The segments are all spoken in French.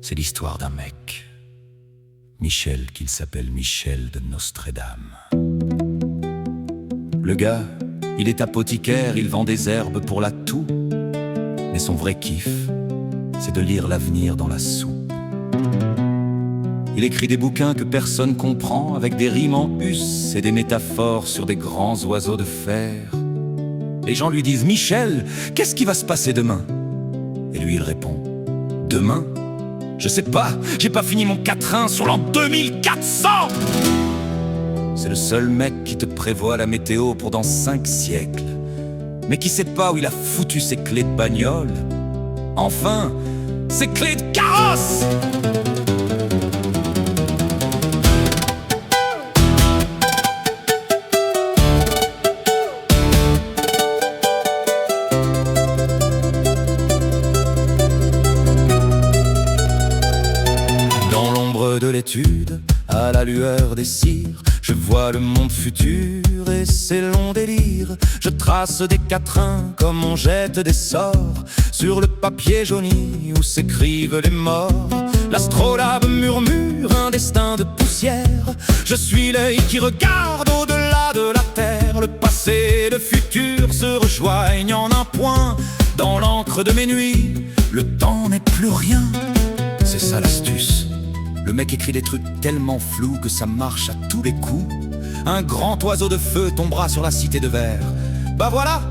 C'est l'histoire d'un mec, Michel, qu'il s'appelle Michel de Nostredame. Le gars, il est apothicaire, il vend des herbes pour la toux. Mais son vrai kiff, c'est de lire l'avenir dans la soupe. Il écrit des bouquins que personne comprend, avec des rimes en us et des métaphores sur des grands oiseaux de fer. Les gens lui disent « Michel, qu'est-ce qui va se passer demain ?» Et lui il répond « Demain ? Je sais pas, j'ai pas fini mon quatrain sur l'an 2400 !» C'est le seul mec qui te prévoit la météo pour dans 5 siècles, mais qui sait pas où il a foutu ses clés de bagnole. Enfin, ses clés de carrosse! Dans l'ombre de l'étude, à la lueur des cires, je vois le monde futur et ses longs délires. Je trace des quatrains comme on jette des sorts sur le papier jauni où s'écrivent les morts. L'astrolabe murmure un destin de poussière. Je suis l'œil qui regarde au-delà de la terre. Le passé et le futur se rejoignent en un point. Dans l'encre de mes nuits, le temps n'est plus rien. C'est ça l'astuce. Le mec écrit des trucs tellement flous que ça marche à tous les coups. Un grand oiseau de feu tombera sur la cité de verre. Bah voilà,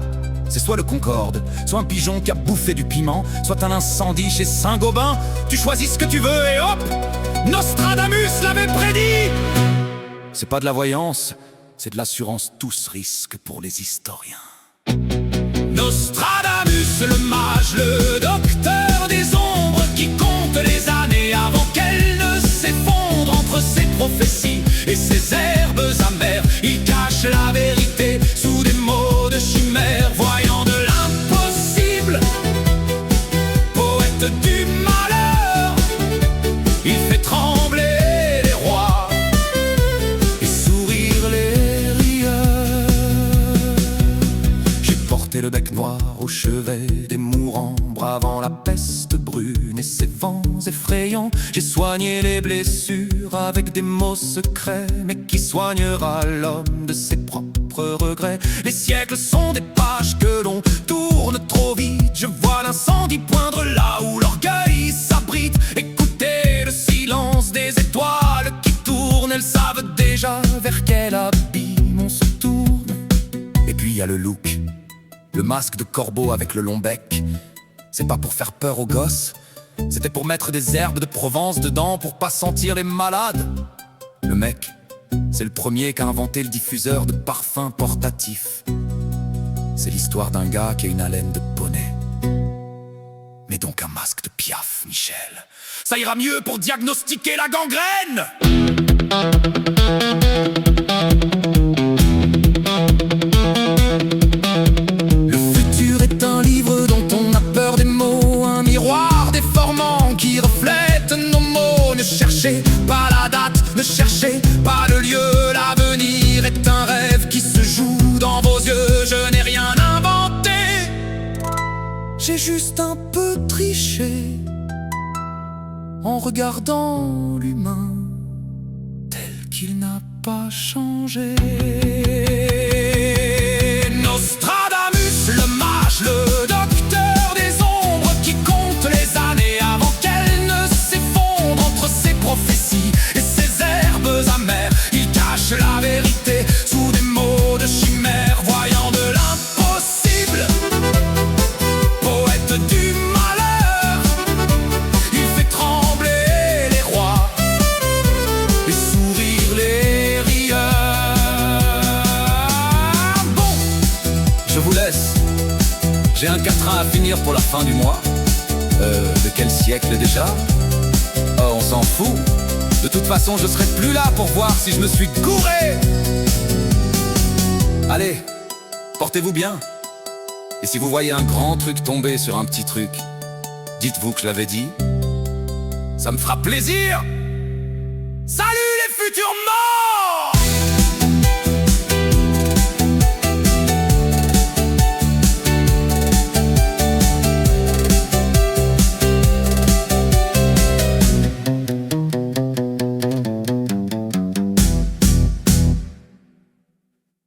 c'est soit le Concorde, soit un pigeon qui a bouffé du piment, soit un incendie chez Saint-Gobain. Tu choisis ce que tu veux et hop, Nostradamus l'avait prédit. C'est pas de la voyance, c'est de l'assurance tous risques pour les historiens. Nostradamus, le mage, le docteur des ombres qui compte les années avant qu'elles ne s'effondrent entre ses prophéties et ses herbes amères. Il cache la vérité sous des mots de chimère, voyant de l'impossible, poète du malheur. Il fait trembler les rois et sourire les rieurs. J'ai porté le bec noir au chevet des mourants, bravant la peste brune et ses vents effrayants. J'ai soigné les blessures avec des mots secrets, mais qui soignera l'homme de ses propres regrets? Les siècles sont des pages que l'on tourne trop vite. Je vois l'incendie poindre là où l'orgueil s'abrite. Écoutez le silence des étoiles qui tournent. Elles savent déjà vers quel abîme on se tourne. Et puis il y a le look, le masque de corbeau avec le long bec. C'est pas pour faire peur aux gosses, c'était pour mettre des herbes de Provence dedans pour pas sentir les malades. Le mec, c'est le premier qui a inventé le diffuseur de parfum portatif. C'est l'histoire d'un gars qui a une haleine de poney, mais donc un masque de Piaf, Michel. Ça ira mieux pour diagnostiquer la gangrène. Ne cherchez pas la date, ne cherchez pas le lieu. L'avenir est un rêve qui se joue dans vos yeux. Je n'ai rien inventé, j'ai juste un peu triché en regardant l'humain tel qu'il n'a pas changé. Nostradamus, le mage, le docteur des ombres qui compte les années avant qu'elles ne s'effondrent entre ses prophéties et ses herbes amères. Il cache la vérité sous des mots de chimère, voyant de l'impossible, poète du malheur. Il fait trembler les rois et sourire les rieurs. Bon, je vous laisse, j'ai un quatrain à finir pour la fin du mois. De quel siècle déjà? Oh, on s'en fout. De toute façon, je serai plus là pour voir si je me suis gouré. Allez, portez-vous bien. Et si vous voyez un grand truc tomber sur un petit truc, dites-vous que je l'avais dit. Ça me fera plaisir. Salut les futurs